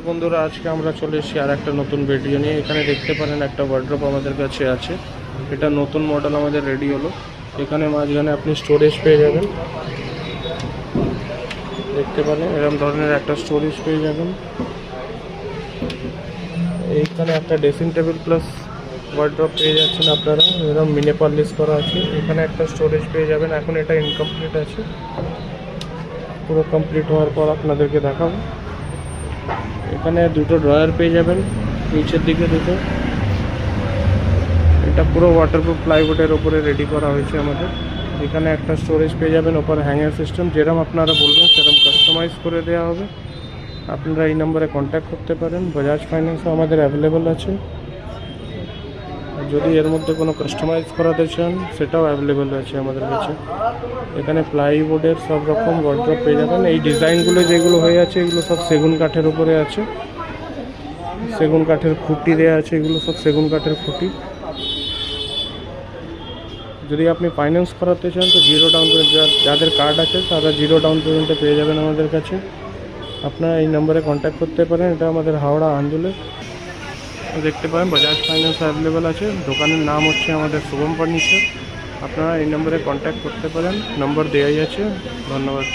বন্ধুরা, আজকে আমরা চলে এসেছি আর একটা নতুন ভিডিও নিয়ে। এখানে দেখতে পারেন একটা ওয়ার্ড্রপ আমাদের কাছে আছে। এটা নতুন মডেল আমাদের রেডি হলো। এখানে মাঝখানে আপনি স্টোরেজ পেয়ে যাবেন, দেখতে পারেন এরকম ধরনের একটা স্টোরেজ পেয়ে যাবেন। এইখানে একটা ড্রেসিং টেবিল প্লাস ওয়ার্ড্রপ পেয়ে যাচ্ছেন আপনারা, এরকম মিনে পারলিশ করা আছে। এখানে একটা স্টোরেজ পেয়ে যাবেন। এখন এটা ইনকমপ্লিট আছে, পুরো কমপ্লিট হওয়ার পর আপনাদেরকে দেখাবো। এখানে দুটো ড্রয়ার পেয়ে যাবেন, নিচের দিকে দুটো। এটা পুরো ওয়াটারপ্রুফ প্লাইউডের ওপরে রেডি করা হয়েছে আমাদের। এখানে একটা স্টোরেজ পেয়ে যাবেন, ওপর হ্যাঙ্গার সিস্টেম। যেরকম আপনারা বলবেন সেরকম কাস্টমাইজ করে দেওয়া হবে। আপনারা এই নম্বরে কন্ট্যাক্ট করতে পারেন। বাজাজ ফাইন্যান্সও আমাদের অ্যাভেলেবেল আছে। যদি এর মধ্যে কোনো কাস্টমাইজ করাতে চান সেটাও অ্যাভেলেবেল আছে আমাদের কাছে। এখানে প্লাইউডের সব রকম ওয়ার্ড্রপ পেয়ে যাবেন। এই ডিজাইনগুলো যেগুলো হয়ে আছে এগুলো সব সেগুন কাঠের উপরে আছে। সেগুন কাঠের খুঁটি দেওয়া আছে, এগুলো সব সেগুন কাঠের খুঁটি। যদি আপনি ফাইন্যান্স করাতে চান তো জিরো ডাউন পেমেন্ট, যাদের কার্ড আছে তারা জিরো ডাউন পেমেন্টে পেয়ে যাবেন আমাদের কাছে। আপনারা এই নম্বরে কন্ট্যাক্ট করতে পারেন। এটা আমাদের হাওড়া আন্দুলে দেখতে পাবেন। বাজাজ ফাইন্যান্স অ্যাভেলেবেল আছে। দোকানের নাম হচ্ছে আমাদের শুভম ফার্নিচার। আপনারা এই নম্বরে কন্ট্যাক্ট করতে পারেন, নম্বর দেওয়াই আছে। ধন্যবাদ।